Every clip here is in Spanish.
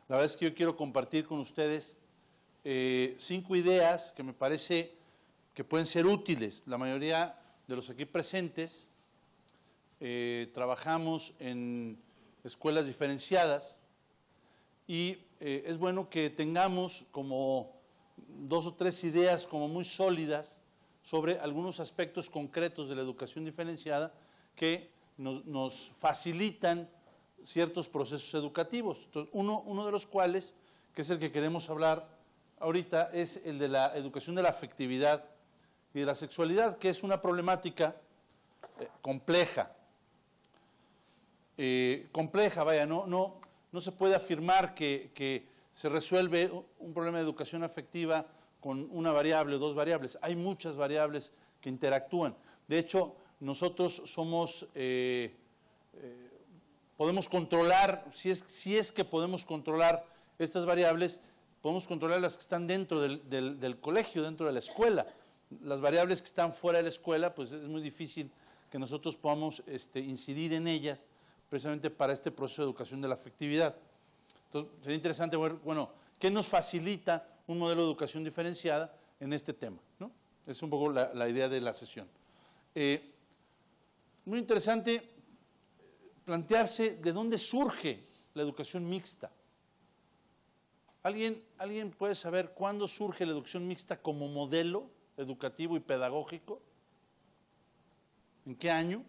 La verdad es que yo quiero compartir con ustedes 5 ideas que me parece que pueden ser útiles. La mayoría de los aquí presentes trabajamos en escuelas diferenciadas y es bueno que tengamos como 2 o 3 ideas como muy sólidas sobre algunos aspectos concretos de la educación diferenciada que nos facilitan ciertos procesos educativos. Entonces, uno de los cuales, que es el que queremos hablar ahorita, es el de la educación de la afectividad y de la sexualidad, que es una problemática compleja. Vaya, no se puede afirmar que se resuelve un problema de educación afectiva con una variable o 2 variables. Hay muchas variables que interactúan. De hecho, nosotros somos, podemos controlar, si es que podemos controlar estas variables, podemos controlar las que están dentro del colegio, dentro de la escuela. Las variables que están fuera de la escuela, pues es muy difícil que nosotros podamos incidir en ellas, precisamente para este proceso de educación de la afectividad. Entonces, sería interesante ver, bueno, ¿qué nos facilita un modelo de educación diferenciada en este tema, ¿no? Es un poco la idea de la sesión. Muy interesante plantearse de dónde surge la educación mixta. ¿Alguien puede saber cuándo surge la educación mixta como modelo educativo y pedagógico? ¿En qué año?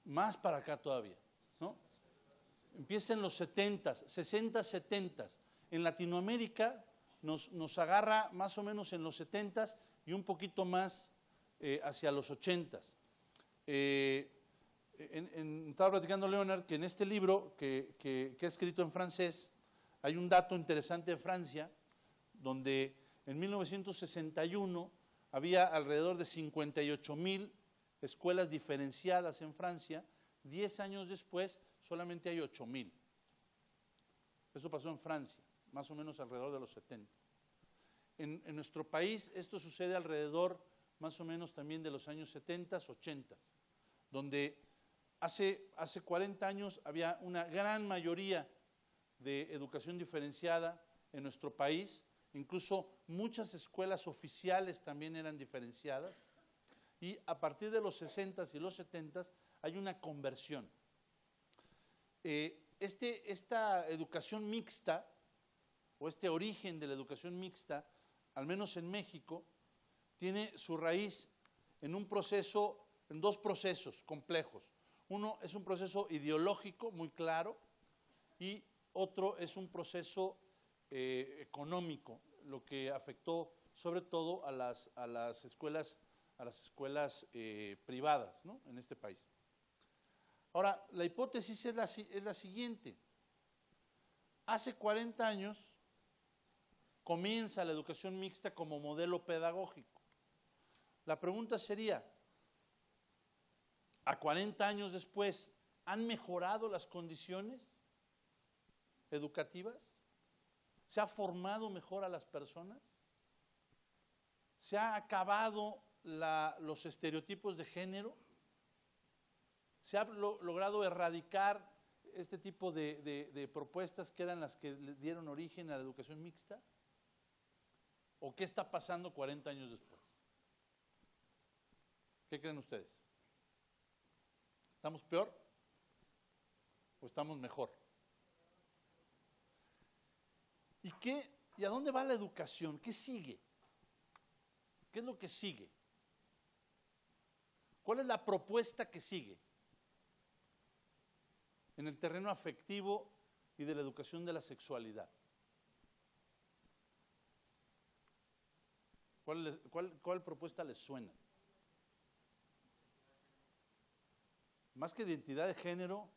Más para acá todavía, ¿no? Empieza en los 70s, 60s, 70s. En Latinoamérica nos agarra más o menos en los 70s y un poquito más hacia los 80s. Estaba platicando Leonard que en este libro que ha escrito en francés hay un dato interesante de Francia, donde en 1961 había alrededor de 58,000 escuelas diferenciadas en Francia. 10 años después solamente hay 8,000. Eso pasó en Francia, más o menos alrededor de los 70. En nuestro país esto sucede alrededor más o menos también de los años 70, 80, donde hace 40 años había una gran mayoría de educación diferenciada en nuestro país, incluso muchas escuelas oficiales también eran diferenciadas, y a partir de los 60s y los 70s hay una conversión. Esta educación mixta, o este origen de la educación mixta, al menos en México, tiene su raíz en un proceso, en 2 procesos complejos. Uno es un proceso ideológico muy claro y otro es un proceso económico, lo que afectó sobre todo a las escuelas privadas, ¿no?, en este país. Ahora, la hipótesis es la siguiente. Hace 40 años comienza la educación mixta como modelo pedagógico. La pregunta sería, a 40 años después, ¿han mejorado las condiciones educativas? ¿Se ha formado mejor a las personas? ¿Se ha acabado los estereotipos de género? ¿Se ha logrado erradicar este tipo de propuestas que eran las que le dieron origen a la educación mixta? ¿O qué está pasando 40 años después? ¿Qué creen ustedes? ¿Estamos peor o estamos mejor? ¿Y a dónde va la educación? ¿Qué sigue? ¿Qué es lo que sigue? ¿Cuál es la propuesta que sigue en el terreno afectivo y de la educación de la sexualidad? ¿Cuál propuesta les suena? Más que identidad de género,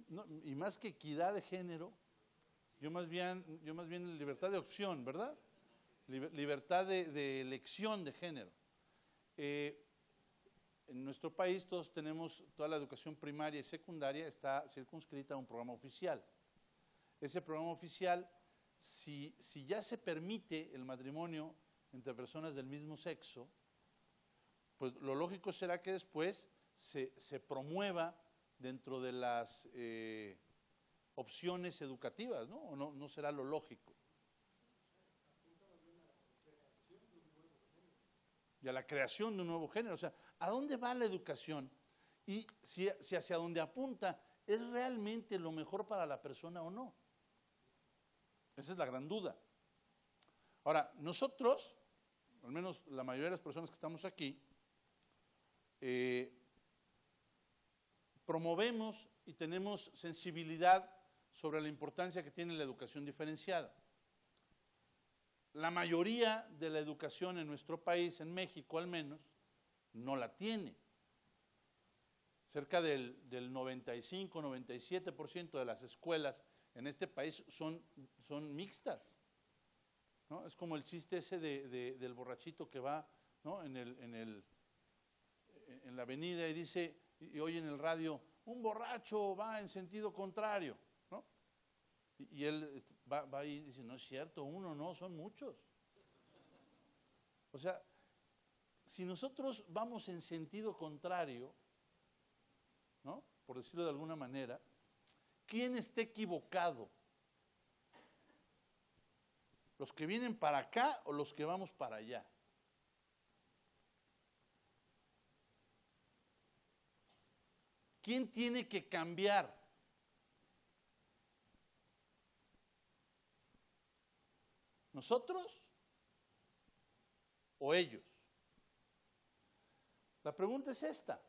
no, y más que equidad de género, yo más bien libertad de opción, ¿verdad? Libertad de elección de género. En nuestro país todos tenemos, toda la educación primaria y secundaria está circunscrita a un programa oficial. Ese programa oficial, si ya se permite el matrimonio entre personas del mismo sexo, pues lo lógico será que después se promueva dentro de las opciones educativas, ¿no? ¿O no será lo lógico? Y a la creación de un nuevo género. O sea, ¿a dónde va la educación? Y si hacia dónde apunta es realmente lo mejor para la persona o no. Esa es la gran duda. Ahora, nosotros, al menos la mayoría de las personas que estamos aquí, promovemos y tenemos sensibilidad sobre la importancia que tiene la educación diferenciada. La mayoría de la educación en nuestro país, en México al menos, no la tiene. Cerca del 95-97% de las escuelas en este país son mixtas, ¿no? Es como el chiste ese del borrachito que va, ¿no? en la avenida y dice, y oye en el radio, un borracho va en sentido contrario, ¿no? Y él va ahí y dice, no es cierto, uno no, son muchos. O sea, si nosotros vamos en sentido contrario, ¿no? Por decirlo de alguna manera, ¿quién está equivocado? ¿Los que vienen para acá o los que vamos para allá? ¿Quién tiene que cambiar? ¿Nosotros o ellos? La pregunta es esta.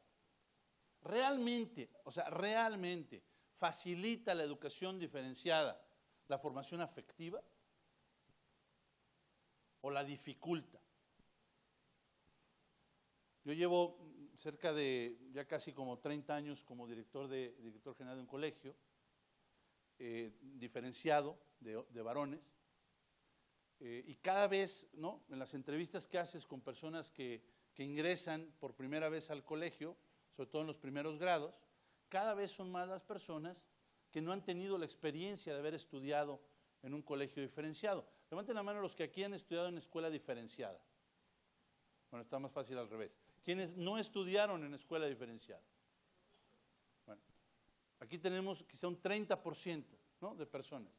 ¿Realmente, o sea, realmente facilita la educación diferenciada la formación afectiva o la dificulta? Yo llevo cerca de ya casi como 30 años como director general de un colegio diferenciado de varones, y cada vez, ¿no? En las entrevistas que haces con personas que ingresan por primera vez al colegio, sobre todo en los primeros grados, cada vez son más las personas que no han tenido la experiencia de haber estudiado en un colegio diferenciado. Levanten la mano los que aquí han estudiado en escuela diferenciada. Bueno, está más fácil al revés. ¿Quiénes no estudiaron en escuela diferenciada? Bueno, aquí tenemos quizá un 30%, ¿no? De personas.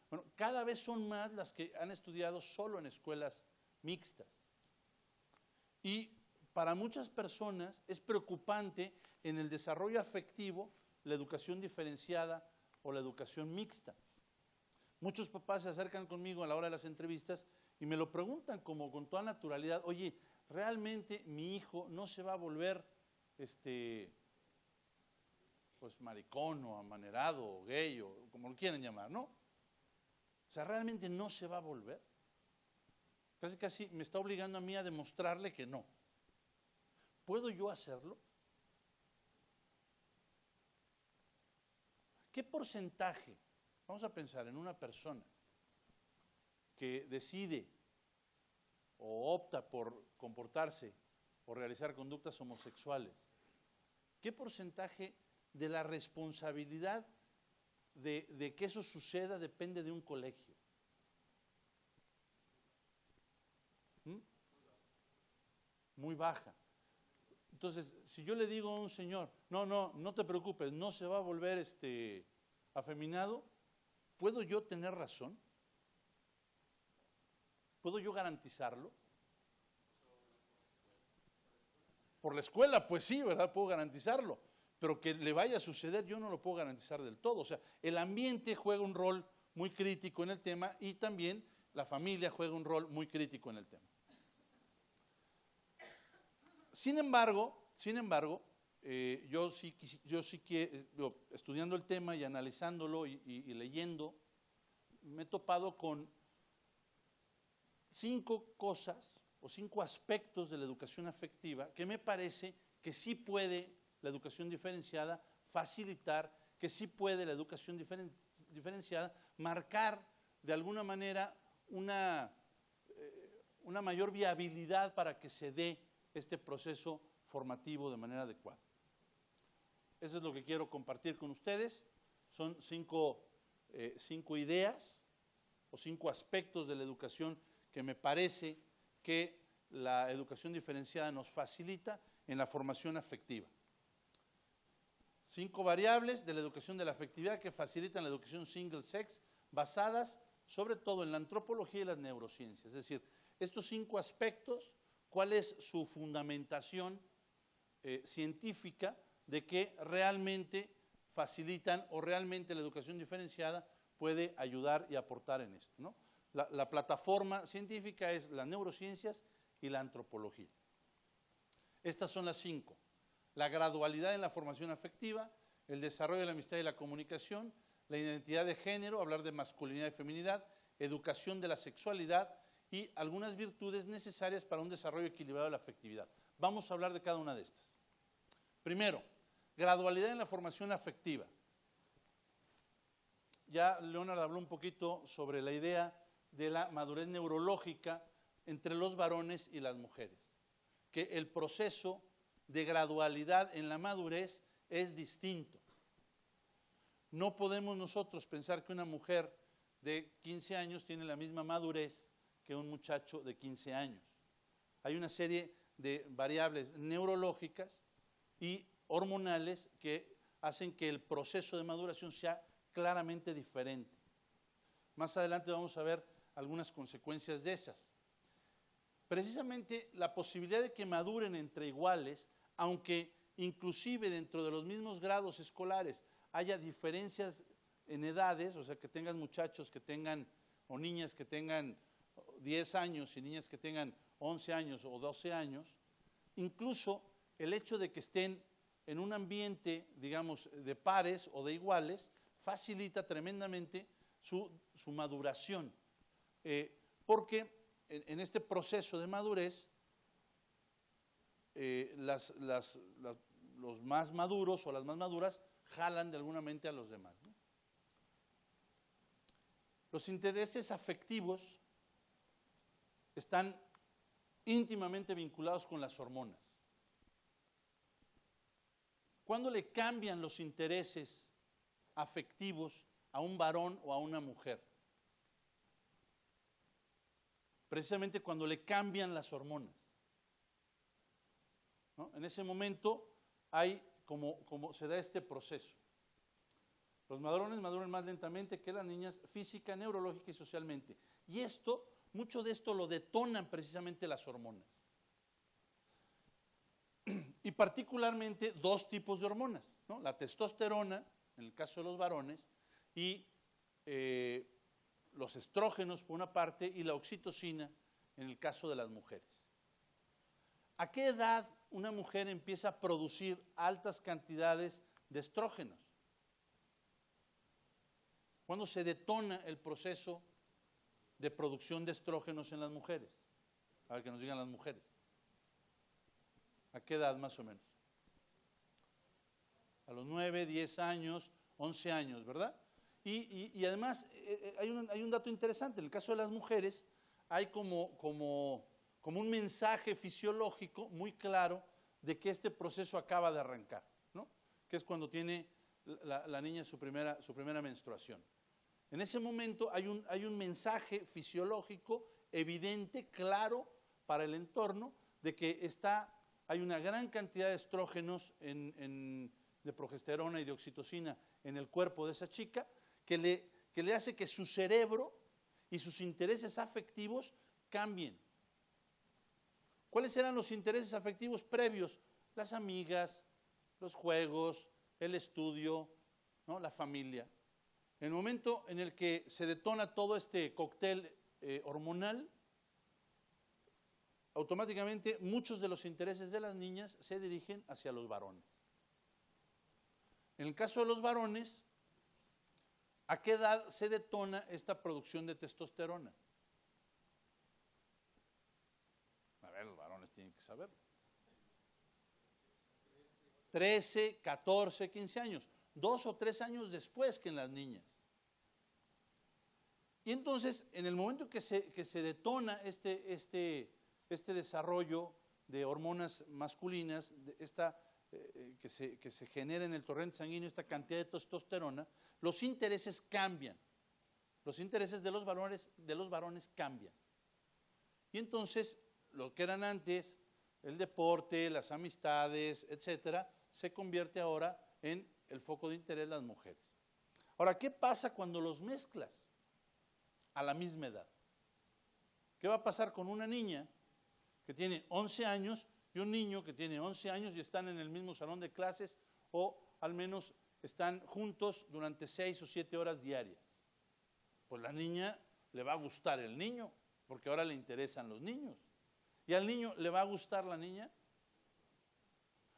Bueno, cada vez son más las que han estudiado solo en escuelas mixtas. Y para muchas personas es preocupante en el desarrollo afectivo la educación diferenciada o la educación mixta. Muchos papás se acercan conmigo a la hora de las entrevistas y me lo preguntan como con toda naturalidad, oye, ¿realmente mi hijo no se va a volver pues maricón o amanerado o gay o como lo quieran llamar, ¿no? O sea, ¿realmente no se va a volver? Casi me está obligando a mí a demostrarle que no. ¿Puedo yo hacerlo? ¿Qué porcentaje? Vamos a pensar en una persona que decide o opta por comportarse o realizar conductas homosexuales. ¿Qué porcentaje de la responsabilidad de que eso suceda depende de un colegio? Muy baja. Entonces, si yo le digo a un señor, no te preocupes, no se va a volver afeminado, ¿puedo yo tener razón? ¿Puedo yo garantizarlo? Por la escuela, pues sí, ¿verdad? Puedo garantizarlo. Pero que le vaya a suceder, yo no lo puedo garantizar del todo. O sea, el ambiente juega un rol muy crítico en el tema y también la familia juega un rol muy crítico en el tema. Sin embargo, yo sí estudiando el tema y analizándolo y leyendo, me he topado con 5 cosas o 5 aspectos de la educación afectiva que me parece que sí puede la educación diferenciada facilitar, que sí puede la educación diferenciada marcar de alguna manera una mayor viabilidad para que se dé este proceso formativo de manera adecuada. Eso es lo que quiero compartir con ustedes. Son 5 ideas o 5 aspectos de la educación que me parece que la educación diferenciada nos facilita en la formación afectiva. 5 variables de la educación de la afectividad que facilitan la educación single sex, basadas sobre todo en la antropología y las neurociencias. Es decir, estos 5 aspectos, ¿cuál es su fundamentación científica de que realmente facilitan o realmente la educación diferenciada puede ayudar y aportar en esto, ¿no? La plataforma científica es las neurociencias y la antropología. Estas son las 5. La gradualidad en la formación afectiva, el desarrollo de la amistad y la comunicación, la identidad de género, hablar de masculinidad y feminidad, educación de la sexualidad y algunas virtudes necesarias para un desarrollo equilibrado de la afectividad. Vamos a hablar de cada una de estas. Primero, gradualidad en la formación afectiva. Ya Leonard habló un poquito sobre la idea de la madurez neurológica entre los varones y las mujeres, que el proceso de gradualidad en la madurez es distinto. No podemos nosotros pensar que una mujer de 15 años tiene la misma madurez que un muchacho de 15 años. Hay una serie de variables neurológicas y hormonales que hacen que el proceso de maduración sea claramente diferente. Más adelante vamos a ver algunas consecuencias de esas. Precisamente la posibilidad de que maduren entre iguales, aunque inclusive dentro de los mismos grados escolares haya diferencias en edades, o sea, que tengan muchachos que tengan, o niñas que tengan 10 años y niñas que tengan 11 años o 12 años, incluso el hecho de que estén en un ambiente, digamos, de pares o de iguales, facilita tremendamente su maduración, porque en este proceso de madurez, los más maduros o las más maduras jalan de alguna manera a los demás, ¿no? Los intereses afectivos están íntimamente vinculados con las hormonas. ¿Cuándo le cambian los intereses afectivos a un varón o a una mujer? Precisamente cuando le cambian las hormonas, ¿no? En ese momento hay como se da este proceso. Los varones maduran más lentamente que las niñas, física, neurológica y socialmente. Y mucho de esto lo detonan precisamente las hormonas. Y particularmente 2 tipos de hormonas, ¿no? La testosterona, en el caso de los varones, y los estrógenos por una parte, y la oxitocina en el caso de las mujeres. ¿A qué edad una mujer empieza a producir altas cantidades de estrógenos? ¿Cuándo se detona el proceso de producción de estrógenos en las mujeres? A ver, que nos digan las mujeres. ¿A qué edad más o menos? A los 9, 10 años, 11 años, ¿verdad? Y además hay un dato interesante. En el caso de las mujeres hay como un mensaje fisiológico muy claro de que este proceso acaba de arrancar, ¿no? Que es cuando tiene la niña su primera menstruación. En ese momento hay un mensaje fisiológico evidente, claro, para el entorno, de que hay una gran cantidad de estrógenos, de progesterona y de oxitocina en el cuerpo de esa chica, que le hace que su cerebro y sus intereses afectivos cambien. ¿Cuáles eran los intereses afectivos previos? Las amigas, los juegos, el estudio, ¿no? La familia. En el momento en el que se detona todo este cóctel hormonal, automáticamente muchos de los intereses de las niñas se dirigen hacia los varones. En el caso de los varones, ¿a qué edad se detona esta producción de testosterona? A ver, los varones tienen que saberlo. 13, 14, 15 años. 2 o 3 años después que en las niñas. Y entonces, en el momento que se detona este desarrollo de hormonas masculinas, que se genera en el torrente sanguíneo esta cantidad de testosterona, los intereses cambian. Los intereses de los varones cambian. Y entonces, lo que eran antes, el deporte, las amistades, etcétera, se convierte ahora en el foco de interés las mujeres. Ahora, ¿qué pasa cuando los mezclas a la misma edad? ¿Qué va a pasar con una niña que tiene 11 años y un niño que tiene 11 años y están en el mismo salón de clases o al menos están juntos durante 6 o 7 horas diarias? Pues la niña le va a gustar el niño, porque ahora le interesan los niños. ¿Y al niño le va a gustar la niña?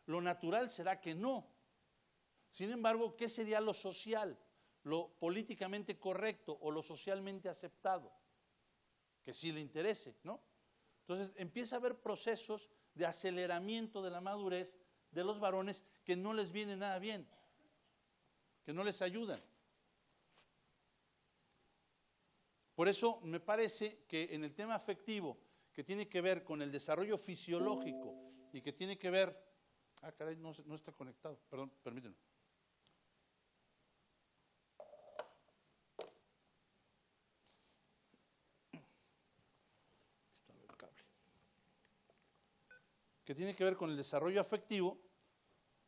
Lo natural será que no. Sin embargo, ¿qué sería lo social, lo políticamente correcto o lo socialmente aceptado? Que sí le interese, ¿no? Entonces empieza a haber procesos de aceleramiento de la madurez de los varones que no les viene nada bien, que no les ayudan. Por eso me parece que en el tema afectivo, que tiene que ver con el desarrollo fisiológico y que tiene que ver... Ah, caray, no está conectado, perdón, permítanme. Está el cable. Que tiene que ver con el desarrollo afectivo,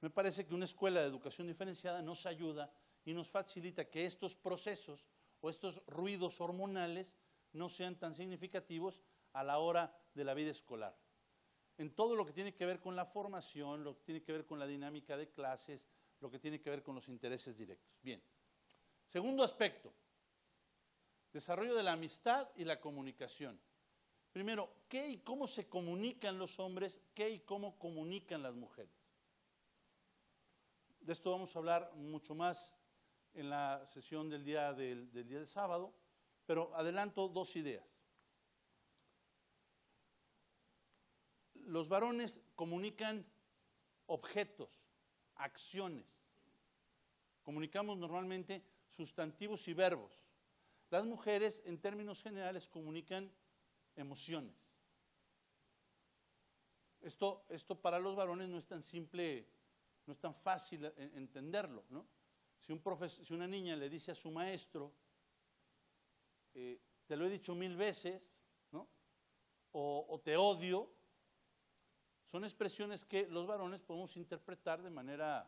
me parece que una escuela de educación diferenciada nos ayuda y nos facilita que estos procesos o estos ruidos hormonales no sean tan significativos a la hora de la vida escolar. En todo lo que tiene que ver con la formación, lo que tiene que ver con la dinámica de clases, lo que tiene que ver con los intereses directos. Bien. Segundo aspecto, desarrollo de la amistad y la comunicación. Primero, ¿qué y cómo se comunican los hombres? ¿Qué y cómo comunican las mujeres? De esto vamos a hablar mucho más en la sesión del día del sábado, pero adelanto dos ideas. Los varones comunican objetos, acciones. Comunicamos normalmente sustantivos y verbos. Las mujeres, en términos generales, comunican emociones. Esto para los varones no es tan simple, no es tan fácil entenderlo, ¿no? Si una niña le dice a su maestro, te lo he dicho 1000 veces, ¿no? O te odio, son expresiones que los varones podemos interpretar de manera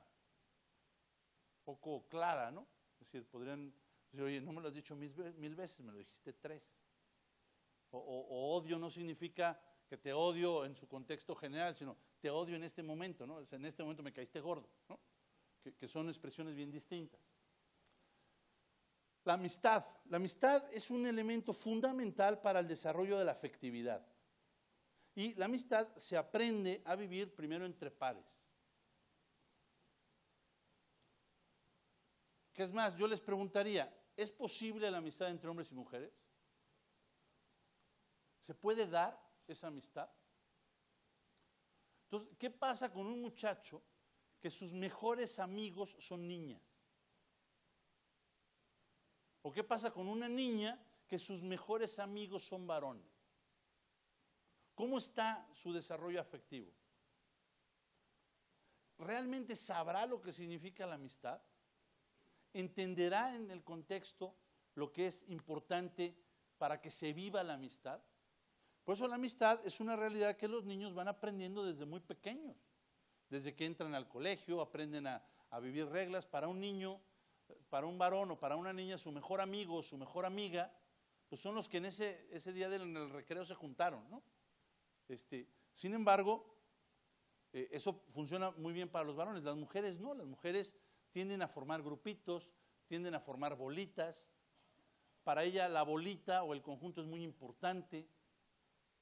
poco clara, ¿no? Es decir, podrían decir, oye, no me lo has dicho 1000 veces, me lo dijiste 3. O odio no significa que te odio en su contexto general, sino te odio en este momento, ¿no? O sea, en este momento me caíste gordo, ¿no? Que son expresiones bien distintas. La amistad es un elemento fundamental para el desarrollo de la afectividad. Y la amistad se aprende a vivir primero entre pares. ¿Qué es más? Yo les preguntaría, ¿es posible la amistad entre hombres y mujeres? ¿Se puede dar esa amistad? Entonces, ¿qué pasa con un muchacho que sus mejores amigos son niñas? ¿O qué pasa con una niña que sus mejores amigos son varones? ¿Cómo está su desarrollo afectivo? ¿Realmente sabrá lo que significa la amistad? ¿Entenderá en el contexto lo que es importante para que se viva la amistad? Por eso la amistad es una realidad que los niños van aprendiendo desde muy pequeños. Desde que entran al colegio, aprenden a vivir reglas. Para un niño, para un varón o para una niña, su mejor amigo o su mejor amiga, pues son los que en ese día del recreo se juntaron, ¿no? Sin embargo, eso funciona muy bien para los varones. Las mujeres no, las mujeres tienden a formar grupitos, tienden a formar bolitas. Para ella la bolita o el conjunto es muy importante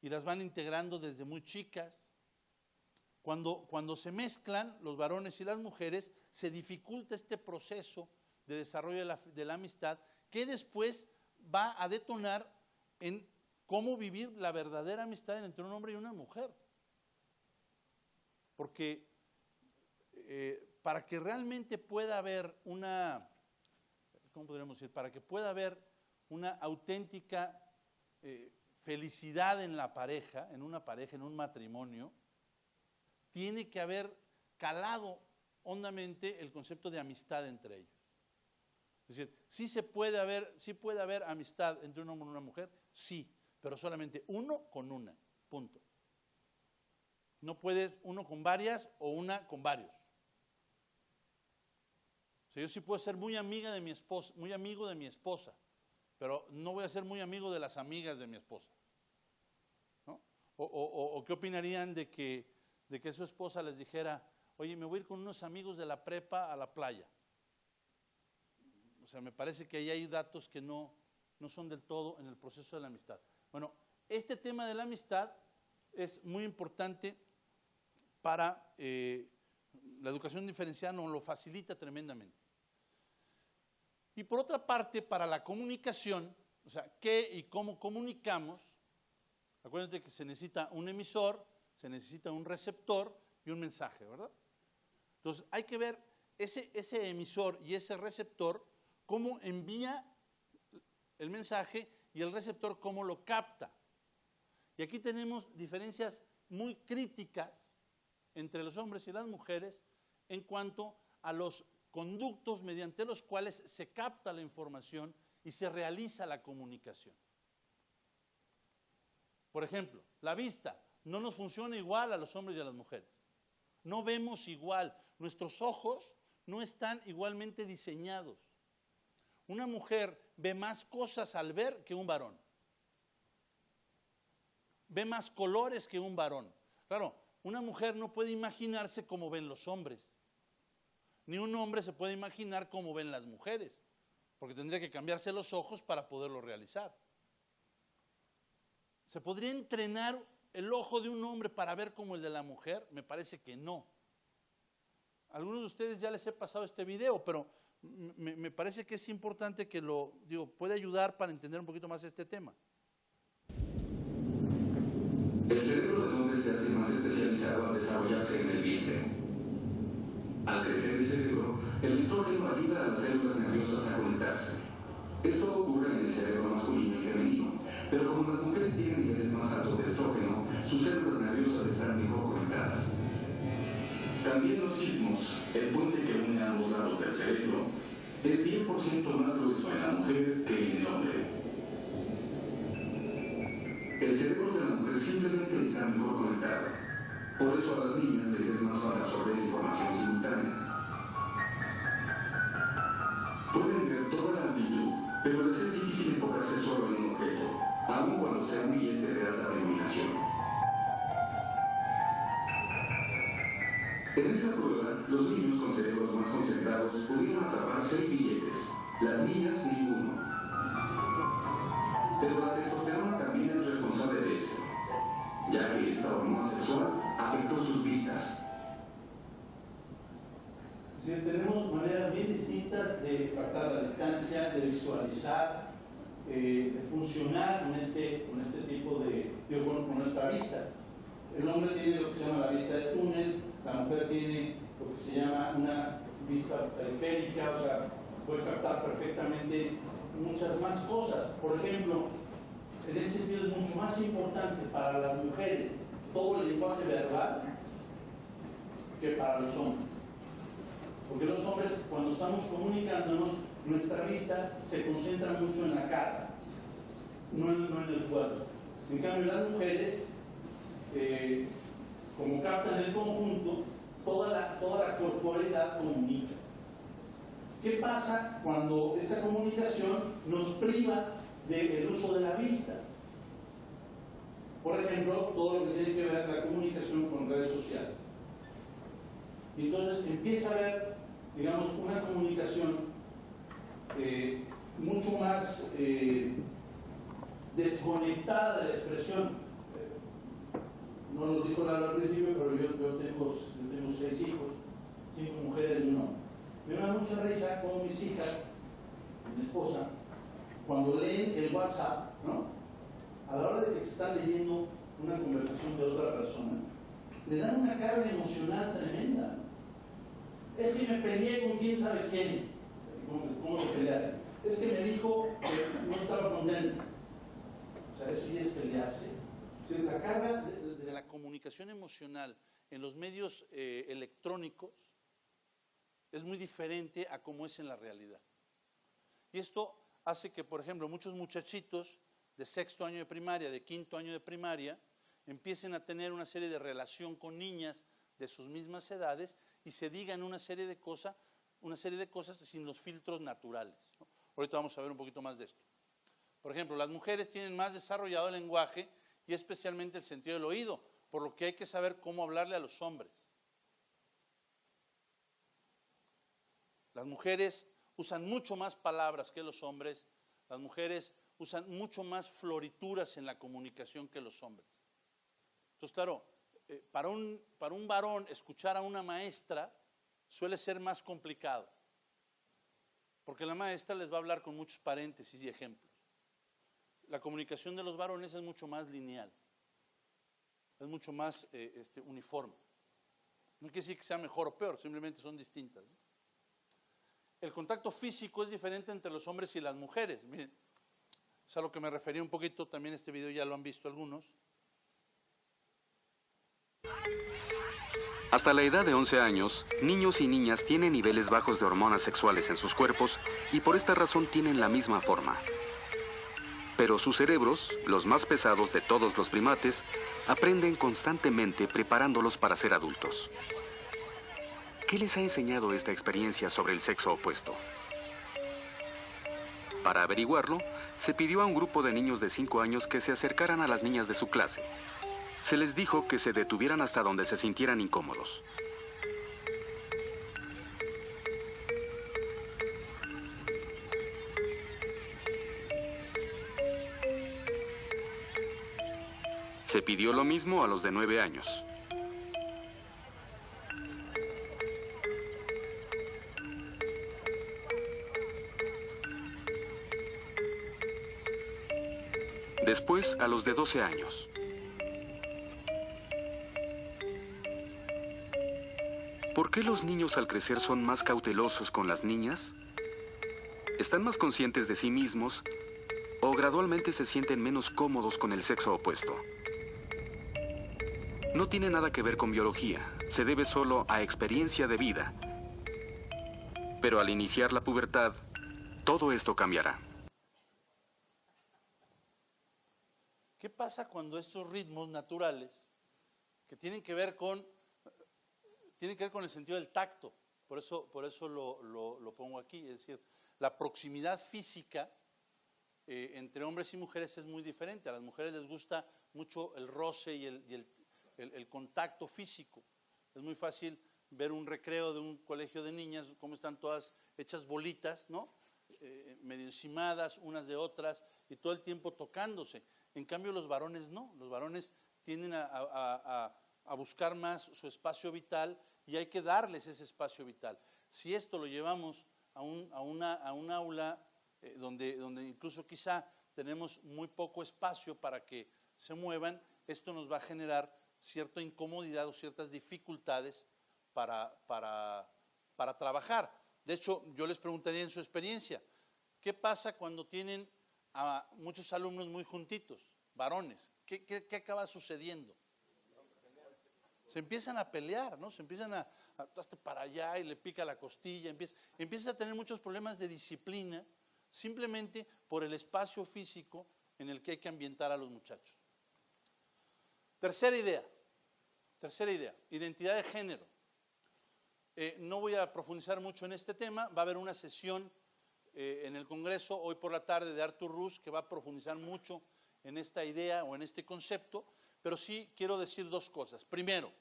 y las van integrando desde muy chicas. Cuando se mezclan los varones y las mujeres, se dificulta este proceso de desarrollo de la amistad que después va a detonar en cómo vivir la verdadera amistad entre un hombre y una mujer. Porque para que realmente pueda haber ¿cómo podríamos decir? Para que pueda haber una auténtica felicidad en la pareja, en un matrimonio, tiene que haber calado hondamente el concepto de amistad entre ellos. Es decir, sí puede haber amistad entre un hombre y una mujer, sí, pero solamente uno con una, punto. No puedes uno con varias o una con varios. O sea, yo sí puedo ser muy amiga de mi esposa, muy amigo de mi esposa, pero no voy a ser muy amigo de las amigas de mi esposa, ¿no? O ¿qué opinarían de que su esposa les dijera, oye, me voy a ir con unos amigos de la prepa a la playa? O sea, me parece que ahí hay datos que no son del todo en el proceso de la amistad. Bueno, este tema de la amistad es muy importante para la educación diferenciada, nos lo facilita tremendamente. Y por otra parte, para la comunicación, o sea, qué y cómo comunicamos, acuérdate que se necesita un emisor, se necesita un receptor y un mensaje, ¿verdad? Entonces, hay que ver ese emisor y ese receptor, cómo envía el mensaje y el receptor cómo lo capta. Y aquí tenemos diferencias muy críticas entre los hombres y las mujeres en cuanto a los conductos mediante los cuales se capta la información y se realiza la comunicación. Por ejemplo, la vista no nos funciona igual a los hombres y a las mujeres. No vemos igual. Nuestros ojos no están igualmente diseñados. Una mujer ve más cosas al ver que un varón. Ve más colores que un varón. Claro, una mujer no puede imaginarse cómo ven los hombres. Ni un hombre se puede imaginar cómo ven las mujeres, porque tendría que cambiarse los ojos para poderlo realizar. ¿Se podría entrenar el ojo de un hombre para ver como el de la mujer? Me parece que no. A algunos de ustedes ya les he pasado este video, pero me parece que es importante que puede ayudar para entender un poquito más este tema. El cerebro del hombre se hace más especializado al desarrollarse en el vientre. Al crecer el cerebro, el estrógeno ayuda a las células nerviosas a conectarse. Esto ocurre en el cerebro masculino y femenino, pero como las mujeres tienen niveles más altos de estrógeno, sus células nerviosas están mejor conectadas. También los ismos, el puente que une a ambos lados del cerebro, es 10% más grueso en la mujer que en el hombre. El cerebro de la mujer simplemente está mejor conectado. Por eso a las niñas les es más fácil absorber información simultánea. Pueden ver toda la amplitud, pero les es difícil enfocarse solo en un objeto, aun cuando sea un billete de alta denominación. En esta prueba, los niños con cerebros más concentrados pudieron atrapar 6 billetes, las niñas ninguno. Pero la testosterona también es responsable de esto, ya que esta hormona sexual afectó sus vistas. Sí, tenemos maneras bien distintas de captar la distancia, de visualizar, de funcionar con este tipo con nuestra vista. El hombre tiene lo que se llama la vista de túnel, la mujer tiene lo que se llama una vista periférica, o sea, puede captar perfectamente muchas más cosas. Por ejemplo, en ese sentido es mucho más importante para las mujeres todo el lenguaje verbal que para los hombres. Porque los hombres, cuando estamos comunicándonos, nuestra vista se concentra mucho en la cara, no en el cuerpo. En cambio, las mujeres, como captan el conjunto, toda la corporalidad comunica. ¿Qué pasa cuando esta comunicación nos priva del uso de la vista? Por ejemplo, todo lo que tiene que ver la comunicación con redes sociales. Y entonces empieza a haber, digamos, una comunicación mucho más desconectada de la expresión. No lo dijo Lalo al principio, pero yo tengo 6 hijos, 5 mujeres y un hombre. Me da mucha risa con mis hijas, mi esposa, cuando leen el WhatsApp, ¿no? A la hora de que se está leyendo una conversación de otra persona, le dan una carga emocional tremenda. Es que me peleé con quién sabe quién. ¿Cómo se peleaste? Es que me dijo que no estaba contento. O sea, eso ya es pelearse. O sea, la carga de la comunicación emocional en los medios electrónicos es muy diferente a cómo es en la realidad. Y esto hace que, por ejemplo, muchos muchachitos de 6º año de primaria, de 5º año de primaria, empiecen a tener una serie de relación con niñas de sus mismas edades y se digan una serie de cosas una serie de cosas sin los filtros naturales, ¿no? Ahorita vamos a ver un poquito más de esto. Por ejemplo, las mujeres tienen más desarrollado el lenguaje y especialmente el sentido del oído, por lo que hay que saber cómo hablarle a los hombres. Las mujeres usan mucho más palabras que los hombres, las mujeres usan mucho más florituras en la comunicación que los hombres. Entonces, claro, para un varón escuchar a una maestra suele ser más complicado, porque la maestra les va a hablar con muchos paréntesis y ejemplos. La comunicación de los varones es mucho más lineal, es mucho más uniforme. No quiere decir que sea mejor o peor, simplemente son distintas, ¿no? El contacto físico es diferente entre los hombres y las mujeres. Miren, es a lo que me refería un poquito, también este video ya lo han visto algunos. Hasta la edad de 11 años, niños y niñas tienen niveles bajos de hormonas sexuales en sus cuerpos y por esta razón tienen la misma forma. Pero sus cerebros, los más pesados de todos los primates, aprenden constantemente preparándolos para ser adultos. ¿Qué les ha enseñado esta experiencia sobre el sexo opuesto? Para averiguarlo, se pidió a un grupo de niños de 5 años que se acercaran a las niñas de su clase. Se les dijo que se detuvieran hasta donde se sintieran incómodos. Se pidió lo mismo a los de 9 años. Después, a los de 12 años. ¿Por qué los niños al crecer son más cautelosos con las niñas? ¿Están más conscientes de sí mismos o gradualmente se sienten menos cómodos con el sexo opuesto? No tiene nada que ver con biología, se debe solo a experiencia de vida. Pero al iniciar la pubertad, todo esto cambiará. ¿Qué pasa cuando estos ritmos naturales, que tienen que ver con el sentido del tacto, por eso lo pongo aquí, es decir, la proximidad física entre hombres y mujeres es muy diferente. A las mujeres les gusta mucho el roce y el contacto físico. Es muy fácil ver un recreo de un colegio de niñas, cómo están todas hechas bolitas, ¿no? Medio encimadas unas de otras y todo el tiempo tocándose. En cambio los varones no, los varones tienden a buscar más su espacio vital y hay que darles ese espacio vital. Si esto lo llevamos a un aula donde incluso quizá tenemos muy poco espacio para que se muevan, esto nos va a generar cierta incomodidad o ciertas dificultades para trabajar. De hecho, yo les preguntaría en su experiencia, ¿qué pasa cuando tienen a muchos alumnos muy juntitos, varones? ¿Qué acaba sucediendo? Se empiezan a pelear, ¿no? Se empiezan hasta para allá y le pica la costilla, empieza a tener muchos problemas de disciplina simplemente por el espacio físico en el que hay que ambientar a los muchachos. Tercera idea, identidad de género. No voy a profundizar mucho en este tema, va a haber una sesión en el Congreso hoy por la tarde de Artur Rus que va a profundizar mucho en esta idea o en este concepto, pero sí quiero decir dos cosas. Primero,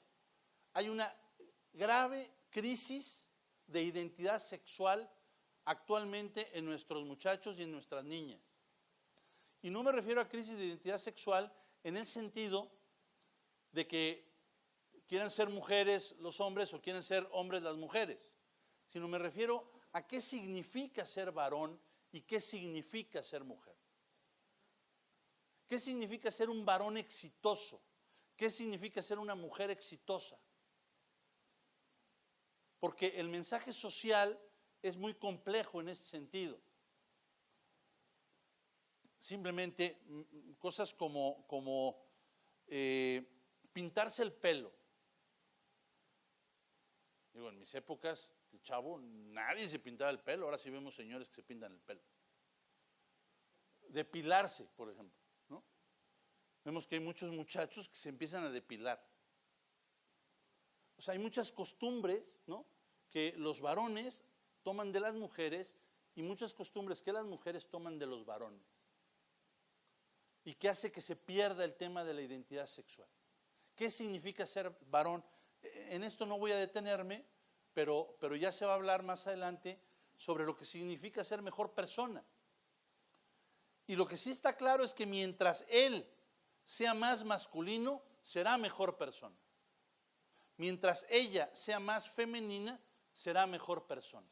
hay una grave crisis de identidad sexual actualmente en nuestros muchachos y en nuestras niñas. Y no me refiero a crisis de identidad sexual en el sentido de que quieran ser mujeres los hombres o quieran ser hombres las mujeres, sino me refiero a qué significa ser varón y qué significa ser mujer. ¿Qué significa ser un varón exitoso? ¿Qué significa ser una mujer exitosa? Porque el mensaje social es muy complejo en este sentido. Simplemente cosas como pintarse el pelo. Digo, en mis épocas de chavo nadie se pintaba el pelo, ahora sí vemos señores que se pintan el pelo. Depilarse, por ejemplo, ¿no? Vemos que hay muchos muchachos que se empiezan a depilar. O sea, hay muchas costumbres, ¿no?, que los varones toman de las mujeres y muchas costumbres que las mujeres toman de los varones. Y que hace que se pierda el tema de la identidad sexual. ¿Qué significa ser varón? En esto no voy a detenerme, pero ya se va a hablar más adelante sobre lo que significa ser mejor persona. Y lo que sí está claro es que mientras él sea más masculino, será mejor persona. Mientras ella sea más femenina, será mejor persona.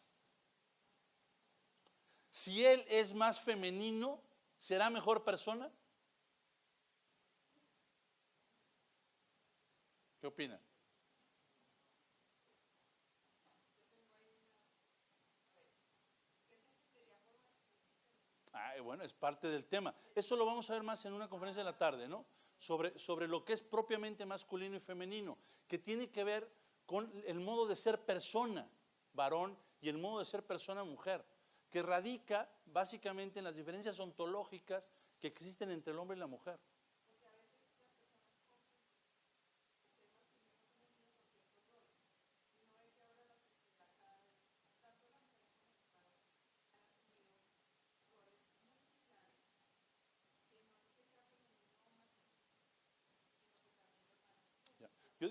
Si él es más femenino, ¿será mejor persona? ¿Qué opinan? Bueno, es parte del tema. Eso lo vamos a ver más en una conferencia de la tarde, ¿no? Sobre lo que es propiamente masculino y femenino, que tiene que ver con el modo de ser persona, varón, y el modo de ser persona, mujer, que radica básicamente en las diferencias ontológicas que existen entre el hombre y la mujer.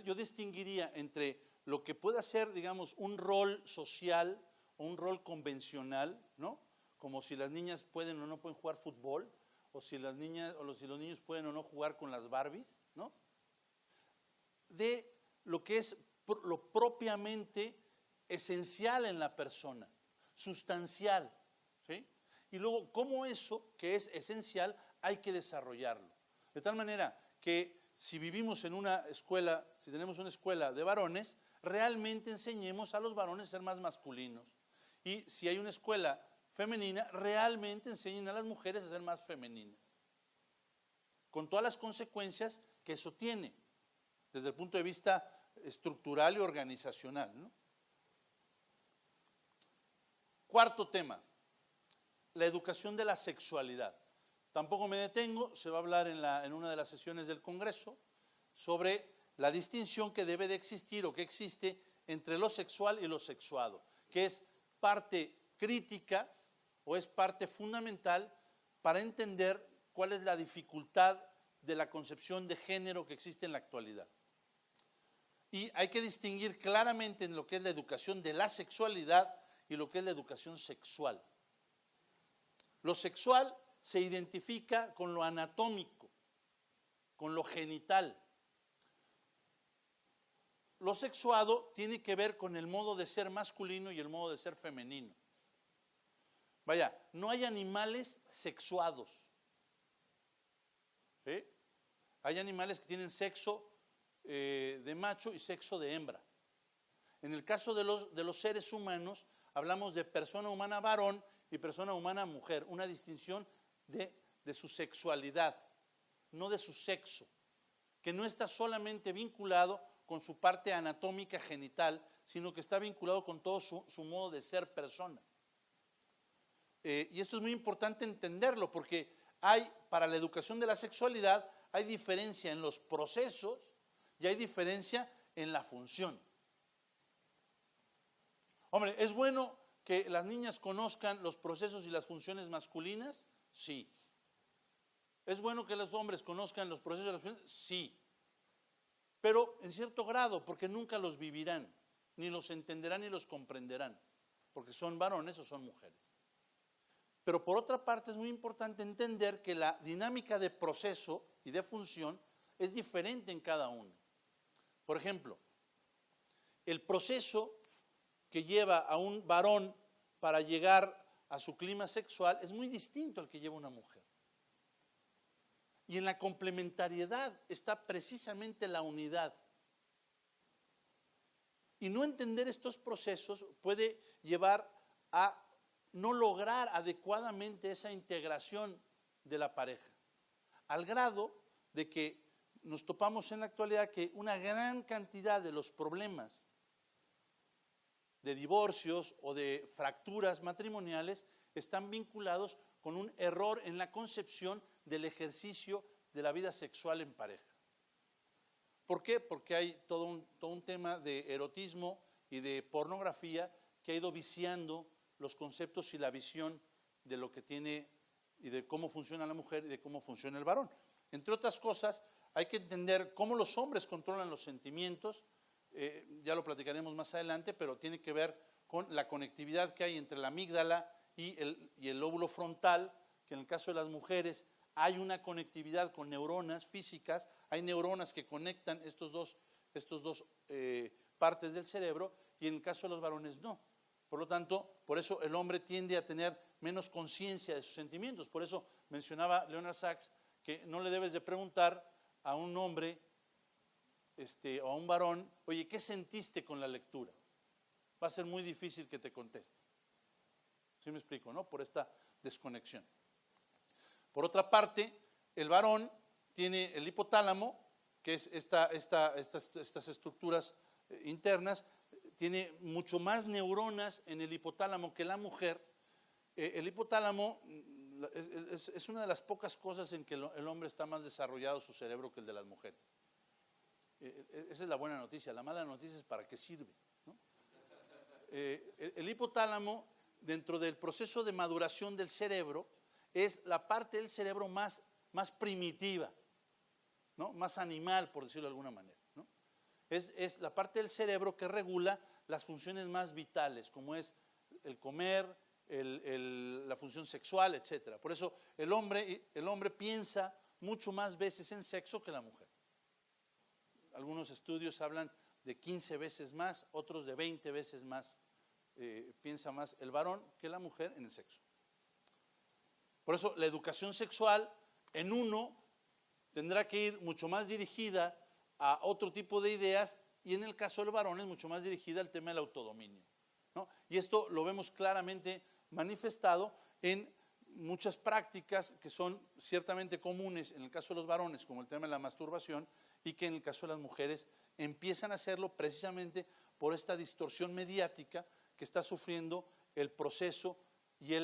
Yo distinguiría entre lo que pueda ser, digamos, un rol social o un rol convencional, ¿no? Como si las niñas pueden o no pueden jugar fútbol, o si las niñas o si los niños pueden o no jugar con las Barbies, ¿no? De lo que es lo propiamente esencial en la persona, sustancial, ¿sí? Y luego, cómo eso que es esencial hay que desarrollarlo. De tal manera que si vivimos en una escuela, si tenemos una escuela de varones, realmente enseñemos a los varones a ser más masculinos. Y si hay una escuela femenina, realmente enseñen a las mujeres a ser más femeninas. Con todas las consecuencias que eso tiene, desde el punto de vista estructural y organizacional, ¿no? Cuarto tema, la educación de la sexualidad. Tampoco me detengo, se va a hablar en una de las sesiones del Congreso sobre la distinción que debe de existir o que existe entre lo sexual y lo sexuado, que es parte crítica o es parte fundamental para entender cuál es la dificultad de la concepción de género que existe en la actualidad. Y hay que distinguir claramente en lo que es la educación de la sexualidad y lo que es la educación sexual. Lo sexual se identifica con lo anatómico, con lo genital. Lo sexuado tiene que ver con el modo de ser masculino y el modo de ser femenino. Vaya, no hay animales sexuados. ¿Sí? Hay animales que tienen sexo de macho y sexo de hembra. En el caso de los seres humanos, hablamos de persona humana varón y persona humana mujer, una distinción de su sexualidad, no de su sexo, que no está solamente vinculado con su parte anatómica genital, sino que está vinculado con todo su modo de ser persona. Y esto es muy importante entenderlo, porque para la educación de la sexualidad, hay diferencia en los procesos y hay diferencia en la función. Hombre, ¿es bueno que las niñas conozcan los procesos y las funciones masculinas? Sí. ¿Es bueno que los hombres conozcan los procesos y las funciones? Sí. Pero en cierto grado, porque nunca los vivirán, ni los entenderán ni los comprenderán, porque son varones o son mujeres. Pero por otra parte es muy importante entender que la dinámica de proceso y de función es diferente en cada uno. Por ejemplo, el proceso que lleva a un varón para llegar a su clima sexual es muy distinto al que lleva una mujer. Y en la complementariedad está precisamente la unidad. Y no entender estos procesos puede llevar a no lograr adecuadamente esa integración de la pareja, al grado de que nos topamos en la actualidad que una gran cantidad de los problemas de divorcios o de fracturas matrimoniales están vinculados con un error en la concepción del ejercicio de la vida sexual en pareja. ¿Por qué? Porque hay todo un tema de erotismo y de pornografía que que ha ido viciando los conceptos y la visión de lo que tiene y de cómo funciona la mujer y de cómo funciona el varón. Entre otras cosas, hay que entender cómo los hombres controlan los sentimientos, ya lo platicaremos más adelante, pero tiene que ver con la conectividad que hay entre la amígdala y el lóbulo frontal, que en el caso de las mujeres hay una conectividad con neuronas físicas, hay neuronas que conectan estos dos partes del cerebro, y en el caso de los varones no. Por lo tanto, por eso el hombre tiende a tener menos conciencia de sus sentimientos. Por eso mencionaba Leonard Sachs que no le debes de preguntar a un hombre o a un varón, oye, ¿qué sentiste con la lectura? Va a ser muy difícil que te conteste. ¿Sí me explico, no? Por esta desconexión. Por otra parte, el varón tiene el hipotálamo, que es estas estructuras internas, tiene mucho más neuronas en el hipotálamo que la mujer. El hipotálamo es una de las pocas cosas en que el hombre está más desarrollado su cerebro que el de las mujeres. Esa es la buena noticia. La mala noticia es para qué sirve, ¿no? El hipotálamo, dentro del proceso de maduración del cerebro, es la parte del cerebro más primitiva, ¿no? Más animal, por decirlo de alguna manera, ¿no? Es la parte del cerebro que regula las funciones más vitales, como es el comer, la función sexual, etc. Por eso el hombre piensa mucho más veces en sexo que la mujer. Algunos estudios hablan de 15 veces más, otros de 20 veces más. Piensa más el varón que la mujer en el sexo. Por eso la educación sexual en uno tendrá que ir mucho más dirigida a otro tipo de ideas, y en el caso del varón es mucho más dirigida al tema del autodominio, ¿no? Y esto lo vemos claramente manifestado en muchas prácticas que son ciertamente comunes en el caso de los varones, como el tema de la masturbación, y que en el caso de las mujeres empiezan a hacerlo precisamente por esta distorsión mediática que está sufriendo el proceso y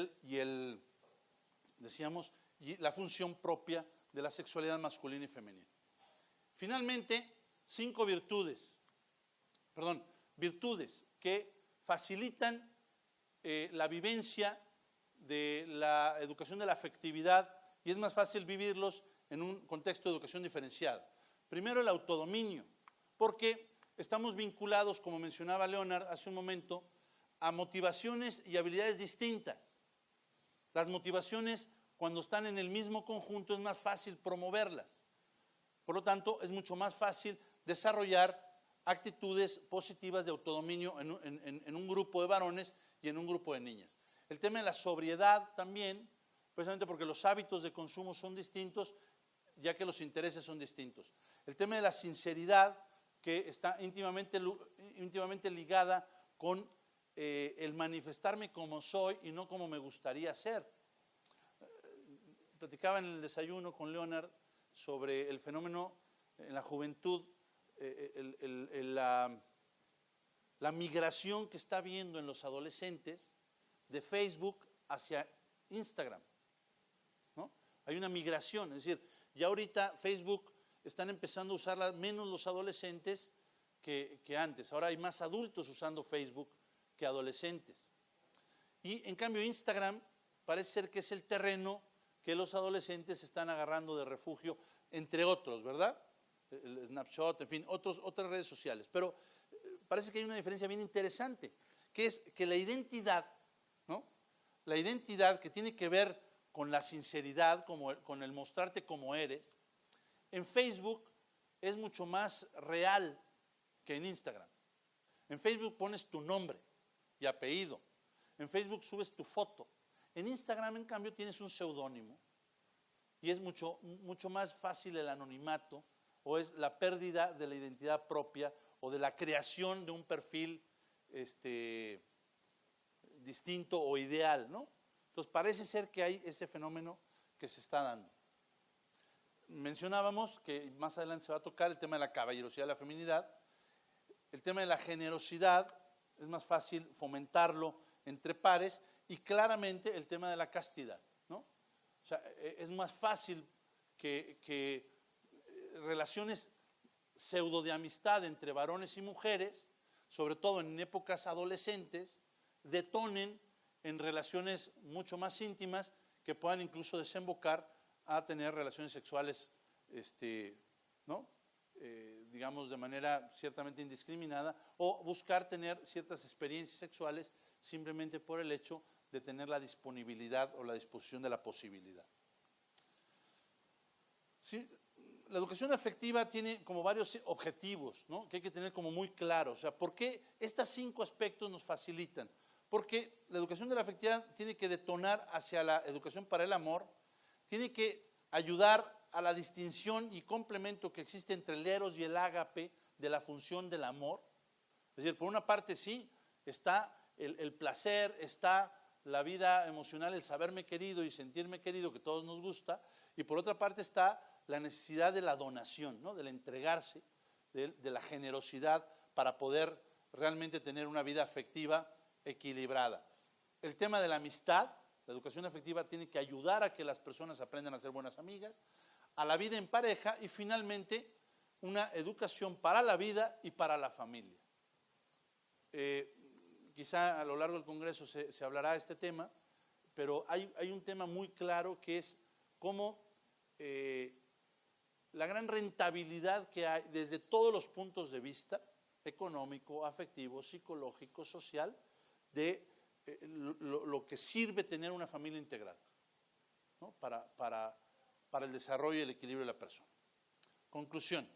la función propia de la sexualidad masculina y femenina. Finalmente, 5 virtudes que facilitan la vivencia de la educación de la afectividad, y es más fácil vivirlos en un contexto de educación diferenciada. Primero, el autodominio, porque estamos vinculados, como mencionaba Leonard hace un momento, a motivaciones y habilidades distintas. Las motivaciones, cuando están en el mismo conjunto, es más fácil promoverlas. Por lo tanto, es mucho más fácil desarrollar actitudes positivas de autodominio en un grupo de varones y en un grupo de niñas. El tema de la sobriedad también, precisamente porque los hábitos de consumo son distintos, ya que los intereses son distintos. El tema de la sinceridad, que está íntimamente ligada con el manifestarme como soy y no como me gustaría ser. Platicaba en el desayuno con Leonard sobre el fenómeno en la juventud, la migración que está habiendo en los adolescentes de Facebook hacia Instagram, ¿no? Hay una migración, es decir, ya ahorita Facebook están empezando a usarla menos los adolescentes que antes. Ahora hay más adultos usando Facebook que adolescentes. Y en cambio Instagram parece ser que es el terreno que los adolescentes están agarrando de refugio, entre otros, ¿verdad? El Snapchat, en fin, otras redes sociales. Pero parece que hay una diferencia bien interesante, que es que la identidad, ¿no? La identidad que tiene que ver con la sinceridad, con el mostrarte como eres, en Facebook es mucho más real que en Instagram. En Facebook pones tu nombre y apellido. En Facebook subes tu foto. En Instagram, en cambio, tienes un seudónimo y es mucho más fácil el anonimato, o es la pérdida de la identidad propia o de la creación de un perfil distinto o ideal, ¿no? Entonces parece ser que hay ese fenómeno que se está dando. Mencionábamos que más adelante se va a tocar el tema de la caballerosidad de la feminidad, el tema de la generosidad, es más fácil fomentarlo entre pares, y claramente el tema de la castidad, ¿no? O sea, es más fácil que relaciones pseudo de amistad entre varones y mujeres, sobre todo en épocas adolescentes, detonen en relaciones mucho más íntimas que puedan incluso desembocar a tener relaciones sexuales, ¿no? Digamos, de manera ciertamente indiscriminada, o buscar tener ciertas experiencias sexuales simplemente por el hecho de tener la disponibilidad o la disposición de la posibilidad. ¿Sí? La educación afectiva tiene como varios objetivos, ¿no? Que hay que tener como muy claros. O sea, ¿por qué estos 5 aspectos nos facilitan? Porque la educación de la afectividad tiene que detonar hacia la educación para el amor, tiene que ayudar a la distinción y complemento que existe entre el eros y el ágape de la función del amor. Es decir, por una parte sí, está el placer, está la vida emocional, el saberme querido y sentirme querido, que a todos nos gusta, y por otra parte está la necesidad de la donación, ¿no? Del entregarse, de la generosidad para poder realmente tener una vida afectiva equilibrada. El tema de la amistad, la educación afectiva tiene que ayudar a que las personas aprendan a ser buenas amigas, a la vida en pareja y finalmente una educación para la vida y para la familia. Quizá a lo largo del Congreso se hablará de este tema, pero hay un tema muy claro que es cómo la gran rentabilidad que hay desde todos los puntos de vista, económico, afectivo, psicológico, social, de lo que sirve tener una familia integrada, ¿no? para el desarrollo y el equilibrio de la persona. Conclusión.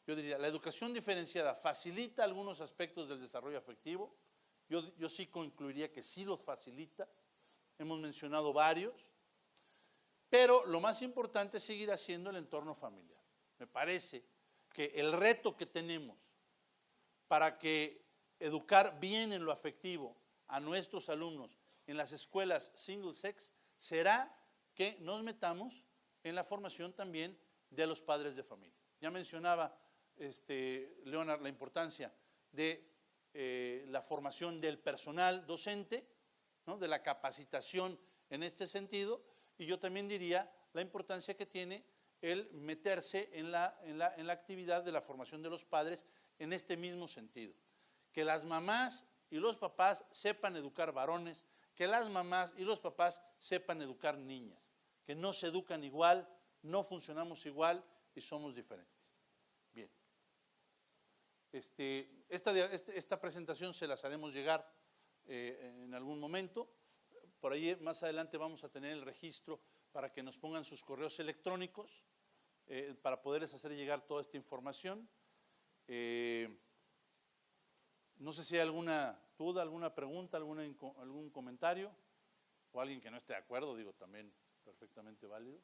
Yo diría, la educación diferenciada facilita algunos aspectos del desarrollo afectivo. Yo sí concluiría que sí los facilita. Hemos mencionado varios. Pero lo más importante es seguir haciendo el entorno familiar. Me parece que el reto que tenemos para que educar bien en lo afectivo a nuestros alumnos en las escuelas single sex será que nos metamos en la formación también de los padres de familia. Ya mencionaba Leonard la importancia de la formación del personal docente, ¿no? De la capacitación en este sentido, y yo también diría la importancia que tiene el meterse en la actividad de la formación de los padres en este mismo sentido. Que las mamás y los papás sepan educar varones, que las mamás y los papás sepan educar niñas, que no se educan igual, no funcionamos igual y somos diferentes. Bien. Esta presentación se las haremos llegar en algún momento. Por ahí más adelante vamos a tener el registro para que nos pongan sus correos electrónicos para poderles hacer llegar toda esta información. No sé si hay alguna duda, alguna pregunta, algún comentario, o alguien que no esté de acuerdo, digo, también perfectamente válido.